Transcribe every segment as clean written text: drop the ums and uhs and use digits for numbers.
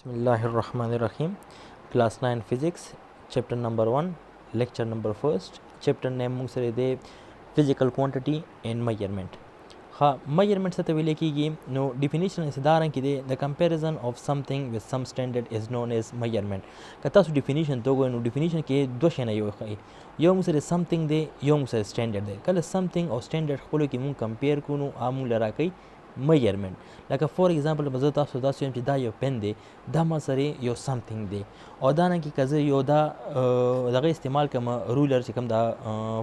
Bismillahirrahmanirrahim. Class 9 Physics, Chapter number 1, Lecture number 1st. Chapter name mung sare de Physical Quantity and Measurement. Measurement څه ته ویل کېږي؟ نو definition یې دا رنګ کې دی: the comparison of something with some standard is known as measurement. که تاسو definition ته وګورئ نو definition کې دوه شیانه یو ښیي، یو موږ سره something دی، یو موږ سره standard دی. کله something او standard خپلو کې موږ compare کړو نو هغه موږ له راکوي measurement. لکه فور ایگزامپل به زه تاسو داسې وایم چې دا یو پن دی، دا ما سره یو something دی، او دارنګې که زه یو دغه استعمال کوم رولر چې کوم دا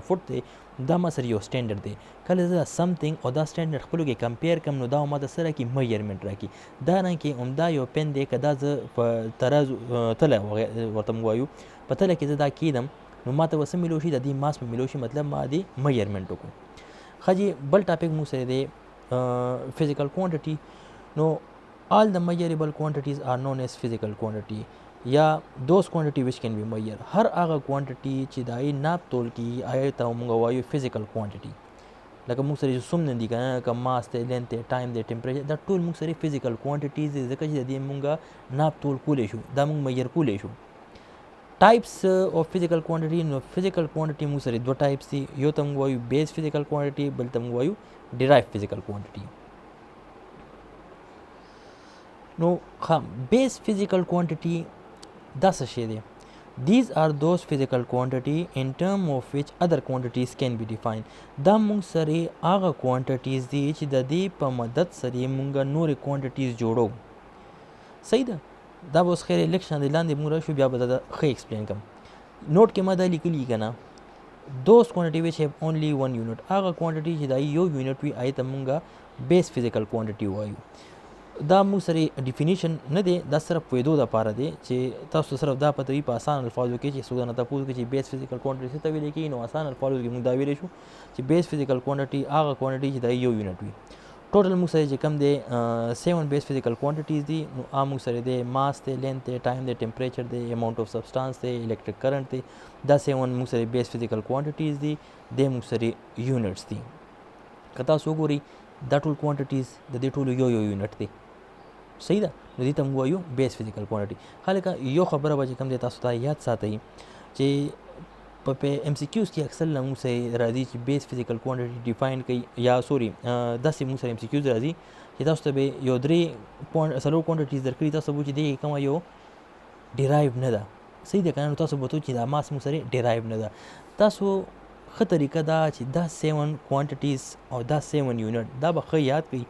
فوټ دی، دا ما سره یو سټینډرډ دی. کله زه something او دا سټینډرډ خپلو کې کمپیر کړم نو دا ما د څه راکړي؟ میجرمنټ راکړي. دارنګې همدا یو پن دی، که دا زه په ترازو تله ورته موږ وایو، په تله کې زه دا کیدم نو ما ته به څه میلو شي؟ د دې ماس به میلو شي، مطلب ما دې میجرمنټ وکړو. ښه جي، بل ټاپک موږ سره دی physical quantity. No, all the measurable quantities are known as physical quantity, یا those quantity which can be measured. هر هغه quantity چې د هغې ناپ تول کېږي هغې ته موږ وایو physical quantity. لکه موږ سره چې څومره دي که نه، که ماس دی، لینث دی، ټایم دی، ټمپریچر، دا ټول موږ سره physical quantities دي، ځکه چې د دې موږ ناپ تول کولی شو، دا موږ میجر کولی شو. ټایپس of physical quantity. نو physical quantity موږ سره دوه ټایپس دي، یو ته موږ وایو base physical quantity، بل ته موږ وایو derived physical quantity. نو base physical quantity دا څه شی دی؟ These are those physical quantity in term of which other quantities can be defined. دا موږ سره هغه quantities دي چې د دې په مدد سره موږ نورې quantities جوړو. صحیح ده؟ دا به اوس خیر لږ شان دی لاندې موږ راشو، بیا به دا ښه ایکسپلین کوم. نوټ کې ما دا لیکلي که نه، those quantity which have only one unit. هغه quantity چې دا یو یونټ وي هغې ته موږ بیس فزیکل کوانټیټي وایو. دا موږ سره ډیفینیشن نه دی، دا صرف پوهېدو دپاره دی چې تاسو صرف دا پته وي په اسان الفاظو کې چې څوک درنه تپوس وکړي چې بیس فزیکل کوانټیټي څه ته ویلی کېږي، نو اسان الفاظو کې موږ دا ویلی شو چې بیس فزیکل کوانټیټي هغه کوانټیټي چې دا یو یونټ وي. ټوټل موږ سره چې کوم دی 7 بیس فزیکل کوانټیټیز دي. نو هغه موږ سره دی ماس دی، لینث دی، ټایم دی، ټمپریچر دی، اماؤنٹ آف سبسټانس دی، الیکټریک کرنٹ دی. دا 7 موږ سره بیس فزیکل کوانټیټیز دي، دی موږ سره یونټس دي. که تاسو وګورئ دا ټول کوانټیټیز د دې ټولو یو یو یونټ دی. صحیح ده؟ نو دې ته موږ وایو بیس فزیکل کوانټیټي. هلکه یو خبره به چې کوم دی تاسو ته یاد ساتئ چې په MCQs کې اکثر موږ سره راځي چې بیس فزیکل کوانټیټي ډیفاین کوي، یا سوري داسې موږ سره MCQs راځي چې تاسو ته به یو درې څلور کوانټیټیز درکړي، تاسو به چې دې کومه یو ډیرایو نه ده. صحیح ده که نه؟ نو تاسو به وتو چې دا ماس موږ سره ډیرایو نه ده. تاسو ښه طریقه دا چې دا 7 کوانټیټیز او دا 7 یونټ دا به ښه یاد کړئ.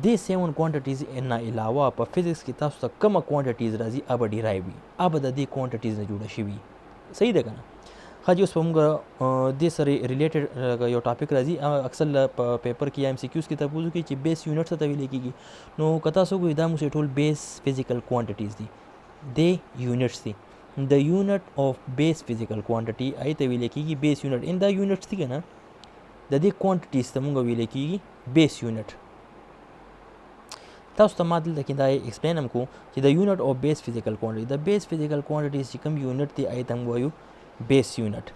دې 7 کوانټیټیز نه علاوه په فزیکس کې تاسو ته کومه کوانټیټیز راځي هغه به ډیرایو وي، هغه به د دې کوانټیټیز نه جوړه شوي. صحیح ده که نه؟ ښه جي، اوس به موږ دې سره ریلیټډ یو ټاپک راځي، اکثر په پیپر کې یا MCQs کې تپوس وکړي چې بیس یونټ څه ته ویلی کېږي. نو که تاسو وګورئ دا موږ ټول بیس فزیکل کوانټیټیز دي، دی یونټس دي. د یونټ آف بیس فزیکل کوانټیټي هغې ته ویلی کېږي بیس یونټ. ان دا یونټس دي که نه، د دې کوانټیټیز ته موږ ویلی کېږي بیس یونټ. تاسو ته ما دلته کې دا ایکسپلین هم کوو چې د یونټ آف بیس فزیکل کوانټیټي، د بیس فزیکل کوانټیټیز چې کوم یونټ دی هغې ته موږ وایو بیس یونټ.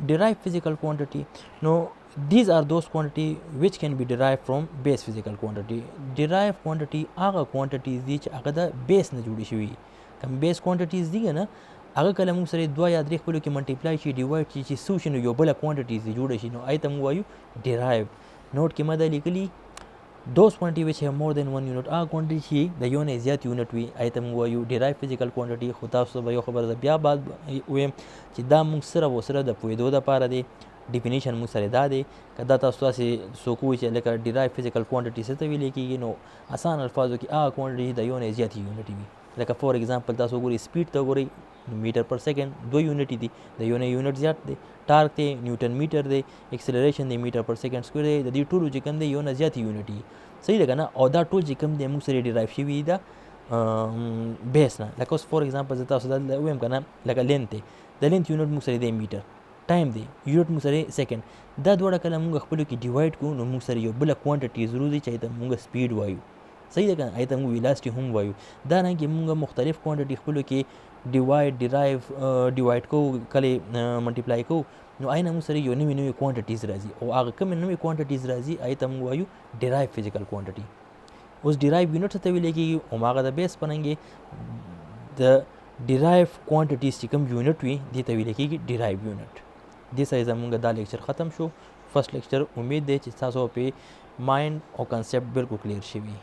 derived physical quantity. No, these are those quantity which can be derived from base physical quantity. Derived quantity هغه quantities دي چې هغه د بیس نه جوړې شوي. کوم بیس quantities دي که نه، هغه کله موږ سره 2 یا 3 خپلو کې ملټیپلای شي، ډیوایډ شي، چې څه وشي نو یو بله quantities دي جوړه شي، نو هغې ته موږ وایو derived. نوټ کې ما دا لیکلي those quantity which have more than one unit. هغه quantity چې د یو نه زیات یونټ وي هغې ته موږ وایو derived physical quantity. خو تاسو به یو خبره ده بیا بعد ویم چې دا موږ صرف او صرف د پوهېدو دپاره دی. ډیفینیشن موږ سره دا دی، که دا تاسو داسې څوک ووایي چې لکه derived physical quantity څه ته ویلی کېږي، نو اسان الفاظو کې هغه quantity د یو نه زیاتې یونټ وي. لکه فور ایگزامپل تاسو وګورئ سپیډ ته وګورئ، میټر پر سیکنډ 2 یونټ دي، د یو نه یونټ زیات دی. ټارک دی نیوټن میټر دی، ایکسلریشن دی میټر پر سیکنډ سکویر دی، د دې ټولو چې کوم دی یو نه زیاتې یونټ دي. صحیح ده که نه؟ او دا ټول چې کوم دی موږ سره ډیرایو شوي ده بیس نه. لکه اوس فور ایگزامپل زه تاسو دلته ووایم که نه، لکه لینث دی، د لینث یونټ موږ سره دی میټر، ټایم دی یونټ موږ سره سیکنډ. دا دواړه کله موږ خپلو کې ډیوایډ کړو نو موږ سره یو بله کوانټیټي ضرور دی چې هغې ته موږ سپیډ وایو. صحیح ده که نه؟ هغې ته موږ ویلاسټي هم وایو. دارنګې موږ مختلف کوانټیټي خپلو کې ډیوایډ کوو، کله ملټیپلای کوو، نو هغې نه موږ سره یو نوې کوانټیټیز راځي، او هغه کومې نوې کوانټیټیز راځي هغې ته موږ وایو derived physical quantity. اوس ډیرایو یونټ ته ویل کېږي هماغه د بیس په رنګې د ډیرایو کوانټیټیز چې کوم یونټ وي دې ته ویل کېږي ډیرایو یونټ. دې سره زموږ دا لیکچر ختم شو. فرست لیکچر امید دی چې تاسو په مایند او کنسپټ بالکل کلیر شوي.